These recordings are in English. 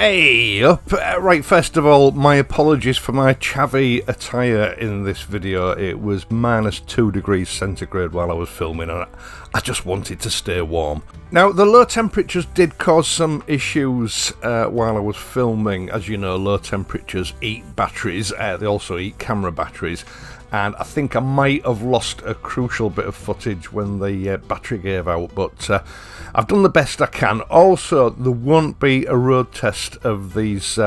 Hey up! Right, first of all, my apologies for my chavvy attire in this video. It was -2 degrees centigrade while I was filming and I just wanted to stay warm. Now, the low temperatures did cause some issues while I was filming. As you know, low temperatures eat batteries, they also eat camera batteries, and I think I might have lost a crucial bit of footage when the battery gave out, but I've done the best I can. Also, there won't be a road test of these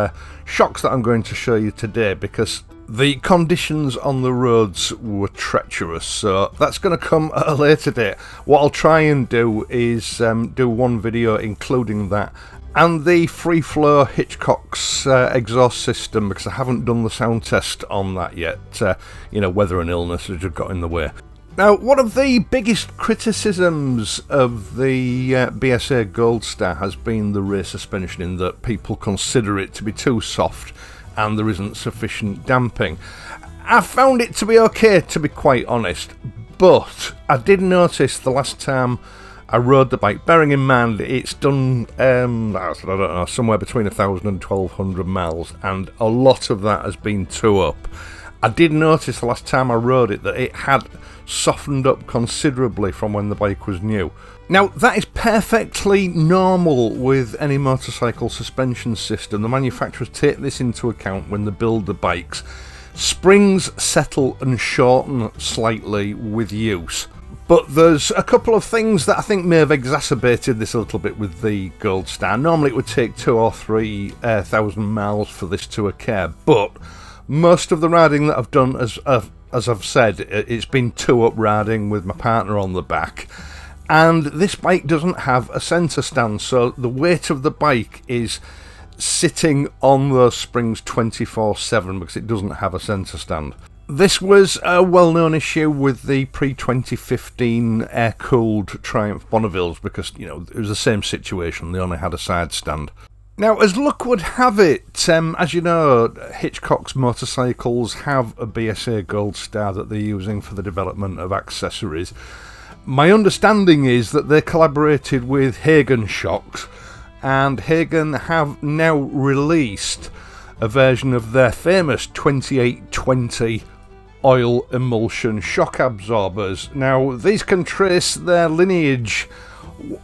shocks that I'm going to show you today because the conditions on the roads were treacherous, so that's going to come at a later date. What I'll try and do is do one video including that and the free flow Hitchcock's exhaust system, because I haven't done the sound test on that yet. You know, weather and illness has just got in the way. Now, one of the biggest criticisms of the BSA Gold Star has been the rear suspension, in that people consider it to be too soft and there isn't sufficient damping. I found it to be okay, to be quite honest, but I did notice the last time I rode the bike, bearing in mind it's done, I don't know, somewhere between 1,000 and 1,200 miles, and a lot of that has been toe-up. I did notice the last time I rode it that it had softened up considerably from when the bike was new. Now, that is perfectly normal with any motorcycle suspension system. The manufacturers take this into account when they build the bikes. Springs settle and shorten slightly with use. But there's a couple of things that I think may have exacerbated this a little bit with the Gold Star. Normally it would take 2,000 or 3,000 miles for this to occur, but most of the riding that I've done, as I've said, it's been two-up riding with my partner on the back. And this bike doesn't have a centre stand, so the weight of the bike is sitting on those springs 24/7 because it doesn't have a centre stand. This was a well-known issue with the pre-2015 air-cooled Triumph Bonnevilles because, you know, it was the same situation, they only had a side stand. Now, as luck would have it, as you know, Hitchcock's motorcycles have a BSA Gold Star that they're using for the development of accessories. My understanding is that they collaborated with HAGON shocks, and HAGON have now released a version of their famous 2820 oil emulsion shock absorbers. Now, these can trace their lineage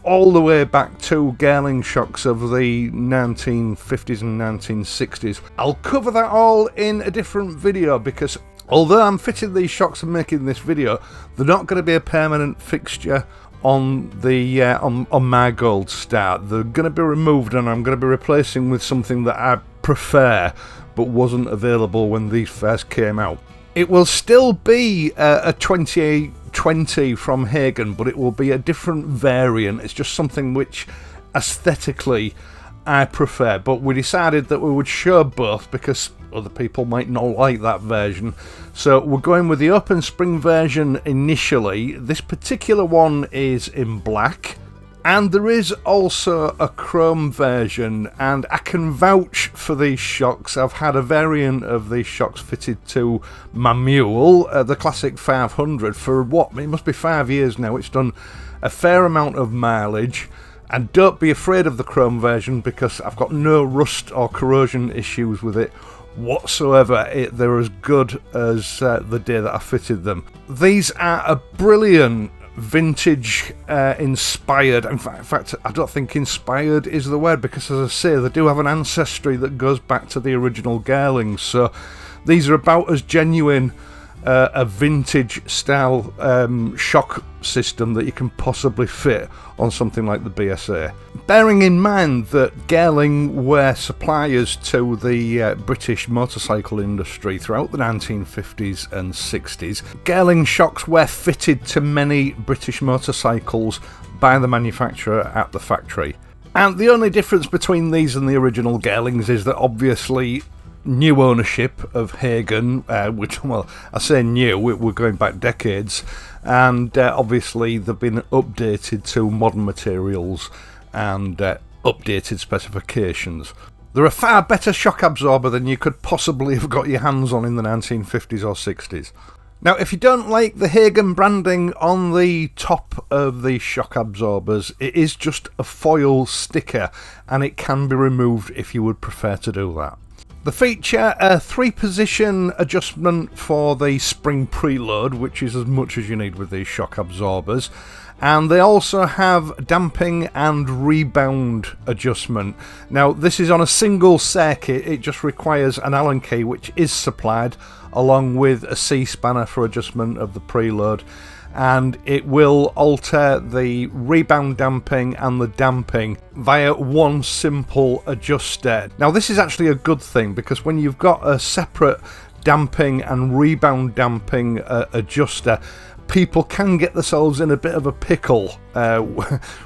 all the way back to Gerling shocks of the 1950s and 1960s. I'll cover that all in a different video because although I'm fitting these shocks and making this video, they're not going to be a permanent fixture on the on my Gold Star. They're going to be removed and I'm going to be replacing with something that I prefer but wasn't available when these first came out. It will still be a 2820 from HAGON, but it will be a different variant. It's just something which aesthetically I prefer, but we decided that we would show both because other people might not like that version. So we're going with the open spring version initially. This particular one is in black, and there is also a chrome version, and I can vouch for these shocks. I've had a variant of these shocks fitted to my mule, the classic 500, for what, it must be 5 years now. It's done a fair amount of mileage, and don't be afraid of the chrome version because I've got no rust or corrosion issues with it whatsoever. They're as good as the day that I fitted them. These are a brilliant vintage inspired, in fact I don't think inspired is the word, because as I say, they do have an ancestry that goes back to the original Gerlings, so these are about as genuine a vintage style shock system that you can possibly fit on something like the BSA. Bearing in mind that Gerling were suppliers to the British motorcycle industry throughout the 1950s and 60s, Gerling shocks were fitted to many British motorcycles by the manufacturer at the factory. And the only difference between these and the original Gerlings is that obviously new ownership of HAGON, which, well, I say new, we're going back decades, and obviously they've been updated to modern materials and updated specifications. They're a far better shock absorber than you could possibly have got your hands on in the 1950s or 60s. Now, if you don't like the HAGON branding on the top of the shock absorbers, it is just a foil sticker and it can be removed if you would prefer to do that. They feature a 3-position adjustment for the spring preload, which is as much as you need with these shock absorbers. And they also have damping and rebound adjustment. Now, this is on a single circuit. It just requires an Allen key, which is supplied, along with a C-spanner for adjustment of the preload. And it will alter the rebound damping and the damping via one simple adjuster. Now, this is actually a good thing, because when you've got a separate damping and rebound damping adjuster, people can get themselves in a bit of a pickle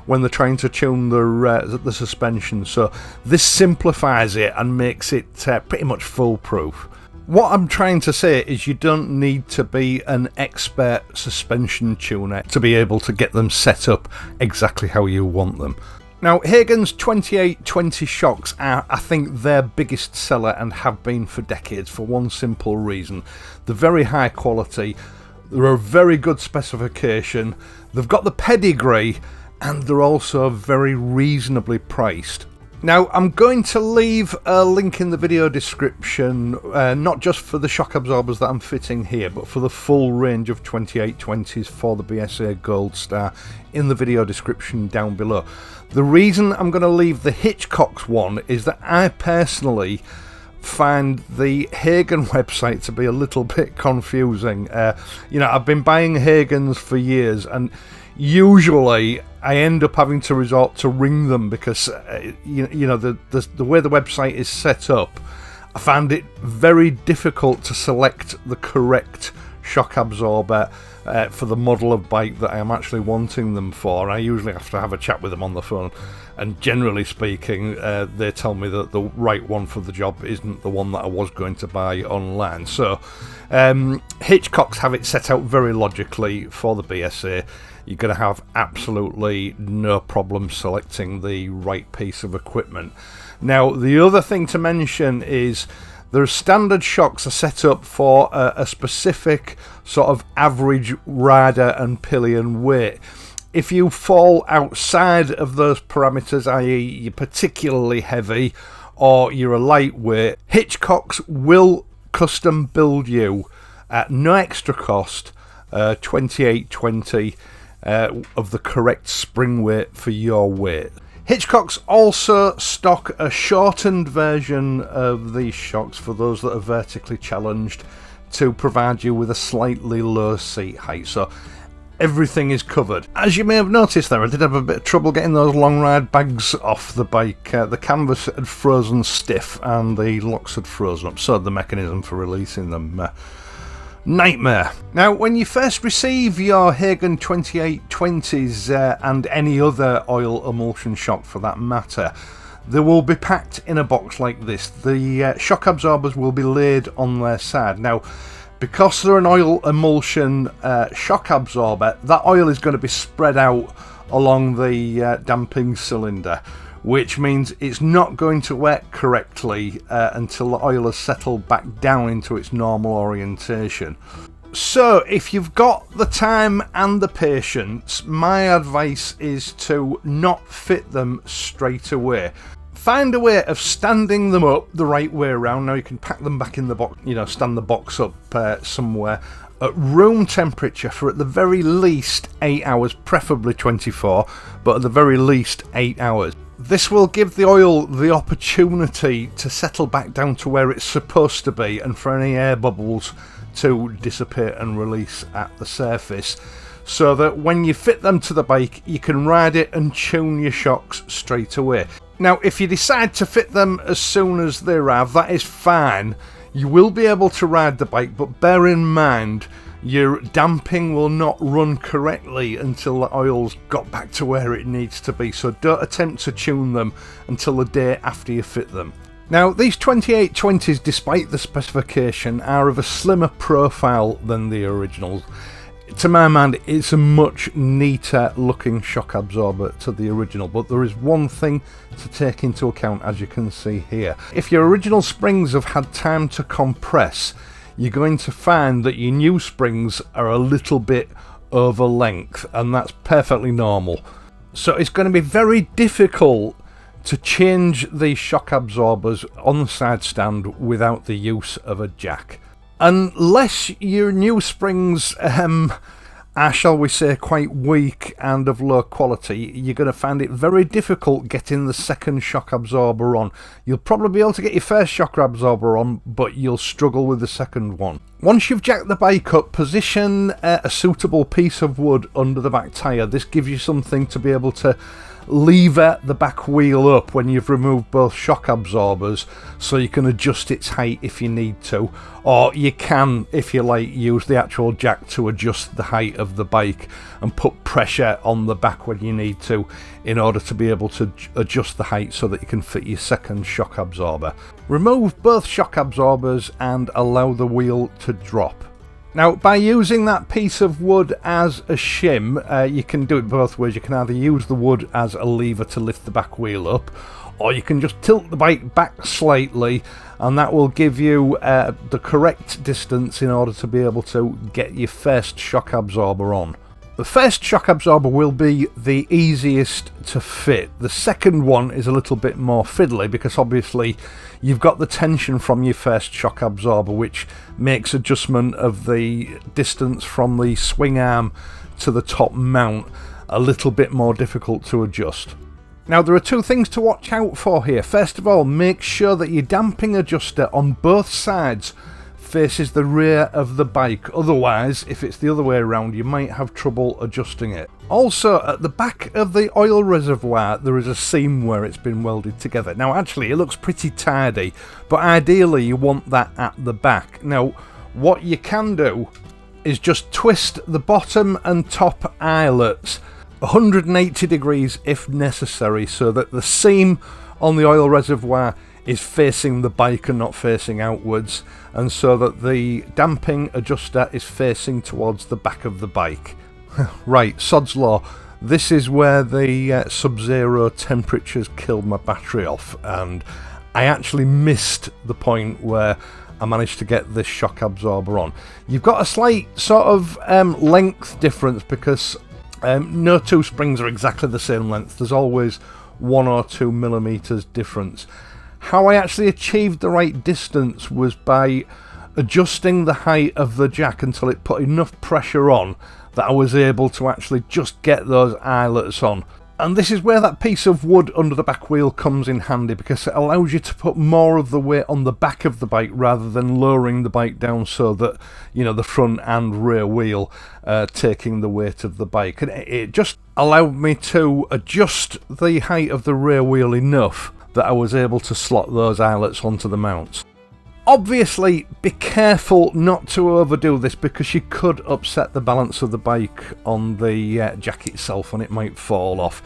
when they're trying to tune the suspension. So this simplifies it and makes it pretty much foolproof. What I'm trying to say is you don't need to be an expert suspension tuner to be able to get them set up exactly how you want them. Now, HAGON's 2820 shocks are, I think, their biggest seller and have been for decades, for one simple reason. They're very high quality, they're a very good specification, they've got the pedigree, and they're also very reasonably priced. Now, I'm going to leave a link in the video description, not just for the shock absorbers that I'm fitting here, but for the full range of 2820s for the BSA Gold Star in the video description down below. The reason I'm going to leave the Hitchcock's one is that I personally find the HAGON website to be a little bit confusing. You know, I've been buying HAGONs for years, and usually I end up having to resort to ring them because you know the way the website is set up, I found it very difficult to select the correct shock absorber for the model of bike that I am actually wanting them for. I usually have to have a chat with them on the phone, and generally speaking they tell me that the right one for the job isn't the one that I was going to buy online. So Hitchcock's have it set out very logically for the BSA. You're going to have absolutely no problem selecting the right piece of equipment. Now, the other thing to mention is their standard shocks are set up for a specific sort of average rider and pillion weight. If you fall outside of those parameters, i.e. you're particularly heavy or you're a lightweight, Hitchcock's will custom build you at no extra cost 2820 of the correct spring weight for your weight. Hitchcock's also stock a shortened version of these shocks for those that are vertically challenged to provide you with a slightly lower seat height, so everything is covered. As you may have noticed there, I did have a bit of trouble getting those long ride bags off the bike. The canvas had frozen stiff and the locks had frozen up, so the mechanism for releasing them nightmare. Now, when you first receive your HAGON 2820s and any other oil emulsion shock for that matter, they will be packed in a box like this. The shock absorbers will be laid on their side. Now, because they're an oil emulsion shock absorber, that oil is going to be spread out along the damping cylinder, which means it's not going to work correctly until the oil has settled back down into its normal orientation. So if you've got the time and the patience, my advice is to not fit them straight away. Find a way of standing them up the right way around. Now you can pack them back in the box, you know, stand the box up somewhere at room temperature for at the very least 8 hours, preferably 24, but at the very least 8 hours. This will give the oil the opportunity to settle back down to where it's supposed to be and for any air bubbles to dissipate and release at the surface, so that when you fit them to the bike you can ride it and tune your shocks straight away. Now, if you decide to fit them as soon as they arrive, that is fine. You will be able to ride the bike, but bear in mind your damping will not run correctly until the oil's got back to where it needs to be, so don't attempt to tune them until the day after you fit them. Now, these 2820s, despite the specification, are of a slimmer profile than the originals. To my mind, it's a much neater looking shock absorber to the original, but there is one thing to take into account, as you can see here. If your original springs have had time to compress, you're going to find that your new springs are a little bit over length, and that's perfectly normal. So it's going to be very difficult to change these shock absorbers on the side stand without the use of a jack. Unless your new springs are, shall we say, quite weak and of low quality, you're going to find it very difficult getting the second shock absorber on. You'll probably be able to get your first shock absorber on, but you'll struggle with the second one. Once you've jacked the bike up, position a suitable piece of wood under the back tyre. This gives you something to be able to lever the back wheel up when you've removed both shock absorbers, so you can adjust its height if you need to, or you can, if you like, use the actual jack to adjust the height of the bike and put pressure on the back when you need to, in order to be able to adjust the height so that you can fit your second shock absorber. Remove both shock absorbers and allow the wheel to drop. Now, by using that piece of wood as a shim, you can do it both ways. You can either use the wood as a lever to lift the back wheel up, or you can just tilt the bike back slightly, and that will give you the correct distance in order to be able to get your first shock absorber on. The first shock absorber will be the easiest to fit. The second one is a little bit more fiddly, because obviously you've got the tension from your first shock absorber, which makes adjustment of the distance from the swing arm to the top mount a little bit more difficult to adjust. Now, there are two things to watch out for here. First of all, make sure that your damping adjuster on both sides faces the rear of the bike. Otherwise, if it's the other way around, you might have trouble adjusting it. Also, at the back of the oil reservoir, there is a seam where it's been welded together. Now, actually, it looks pretty tidy, but ideally you want that at the back. Now, what you can do is just twist the bottom and top eyelets 180 degrees if necessary, so that the seam on the oil reservoir is facing the bike and not facing outwards, and so that the damping adjuster is facing towards the back of the bike. Right, sod's law. This is where the sub-zero temperatures killed my battery off, and I actually missed the point where I managed to get this shock absorber on. You've got a slight sort of length difference, because no two springs are exactly the same length. There's always 1 or 2 millimeters difference. How I actually achieved the right distance was by adjusting the height of the jack until it put enough pressure on that I was able to actually just get those eyelets on. And this is where that piece of wood under the back wheel comes in handy, because it allows you to put more of the weight on the back of the bike rather than lowering the bike down, so that, you know, the front and rear wheel taking the weight of the bike. And it just allowed me to adjust the height of the rear wheel enough that I was able to slot those eyelets onto the mounts. Obviously, be careful not to overdo this, because you could upset the balance of the bike on the jack itself and it might fall off.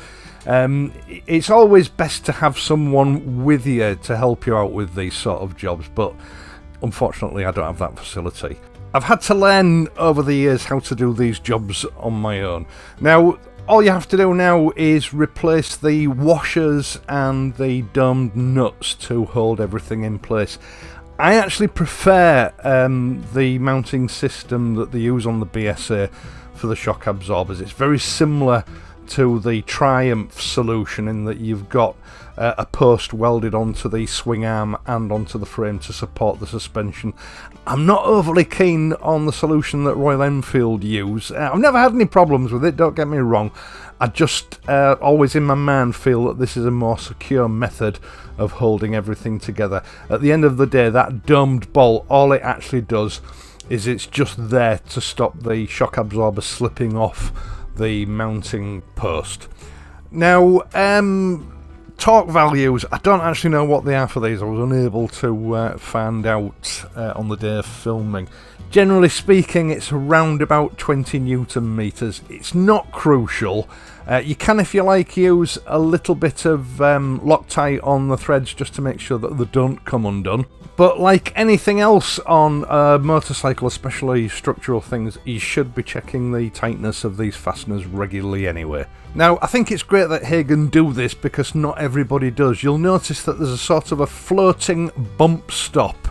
It's always best to have someone with you to help you out with these sort of jobs, but unfortunately I don't have that facility. I've had to learn over the years how to do these jobs on my own. Now, all you have to do now is replace the washers and the domed nuts to hold everything in place. I actually prefer the mounting system that they use on the BSA for the shock absorbers. It's very similar to the Triumph solution, in that you've got a post welded onto the swing arm and onto the frame to support the suspension. I'm not overly keen on the solution that Royal Enfield use. I've never had any problems with it, don't get me wrong. I just always in my mind feel that this is a more secure method of holding everything together. At the end of the day, that domed bolt, all it actually does is it's just there to stop the shock absorber slipping off the mounting post. Now, torque values, I don't actually know what they are for these. I was unable to find out on the day of filming. Generally speaking, it's around about 20 Newton meters. It's not crucial. You can, if you like, use a little bit of Loctite on the threads just to make sure that they don't come undone. But like anything else on a motorcycle, especially structural things, you should be checking the tightness of these fasteners regularly anyway. Now, I think it's great that HAGON do this, because not everybody does. You'll notice that there's a sort of a floating bump stop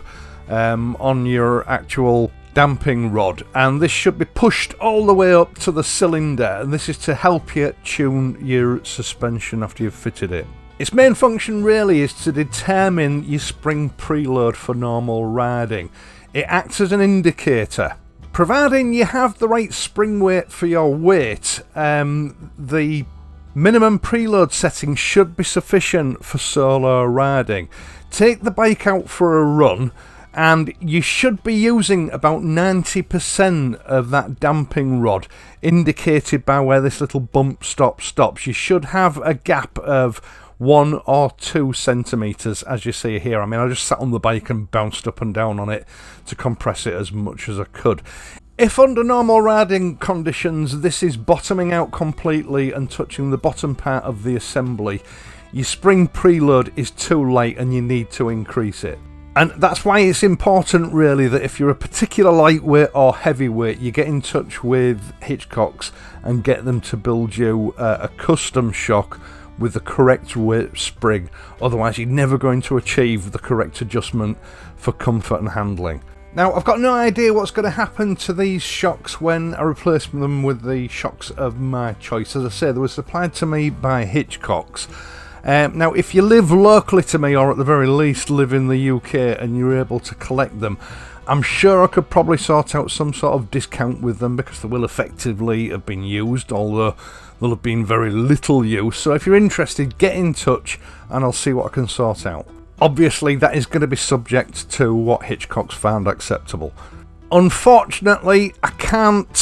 on your actual damping rod, and this should be pushed all the way up to the cylinder, and this is to help you tune your suspension after you've fitted it. Its main function really is to determine your spring preload for normal riding. It acts as an indicator. Providing you have the right spring weight for your weight, the minimum preload setting should be sufficient for solo riding. Take the bike out for a run and you should be using about 90% of that damping rod, indicated by where this little bump stop stops. You should have a gap of 1 or 2 centimeters, as you see here. I mean, I just sat on the bike and bounced up and down on it to compress it as much as I could. If under normal riding conditions this is bottoming out completely and touching the bottom part of the assembly, your spring preload is too light and you need to increase it. And that's why it's important really that if you're a particular lightweight or heavyweight, you get in touch with Hitchcock's and get them to build you a custom shock with the correct weight spring. Otherwise you're never going to achieve the correct adjustment for comfort and handling. Now, I've got no idea what's going to happen to these shocks when I replace them with the shocks of my choice. As I say, they were supplied to me by Hitchcock's. Now, if you live locally to me, or at the very least live in the UK, and you're able to collect them, I'm sure I could probably sort out some sort of discount with them, because they will effectively have been used, although they'll have been very little use. So if you're interested, get in touch and I'll see what I can sort out. Obviously, that is going to be subject to what Hitchcock's found acceptable. Unfortunately, I can't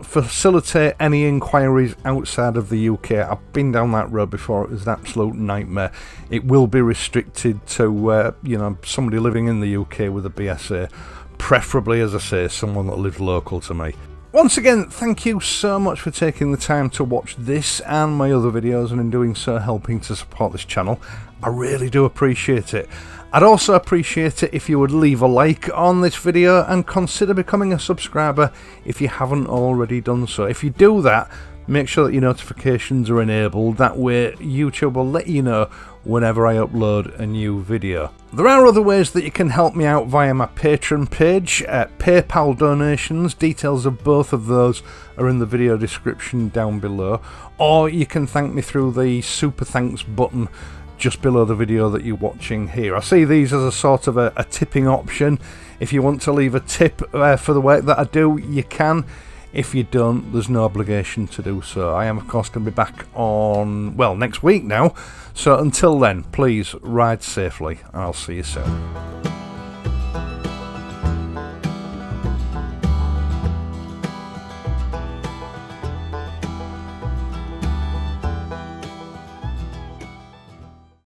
facilitate any inquiries outside of the UK. I've been down that road before. It was an absolute nightmare. It will be restricted to somebody living in the UK with a BSA, preferably, as I say, someone that lives local to me. Once again, thank you so much for taking the time to watch this and my other videos, and in doing so helping to support this channel. I really do appreciate it. I'd also appreciate it if you would leave a like on this video and consider becoming a subscriber if you haven't already done so. If you do that, make sure that your notifications are enabled. That way YouTube will let you know whenever I upload a new video. There are other ways that you can help me out via my Patreon page, PayPal donations. Details of both of those are in the video description down below, or you can thank me through the super thanks button just below the video that you're watching here. I see these as a sort of a tipping option. If you want to leave a tip for the work that I do, you can. If you don't, there's no obligation to do so. I am, of course, going to be back on, well, next week now. So until then, please ride safely, and I'll see you soon.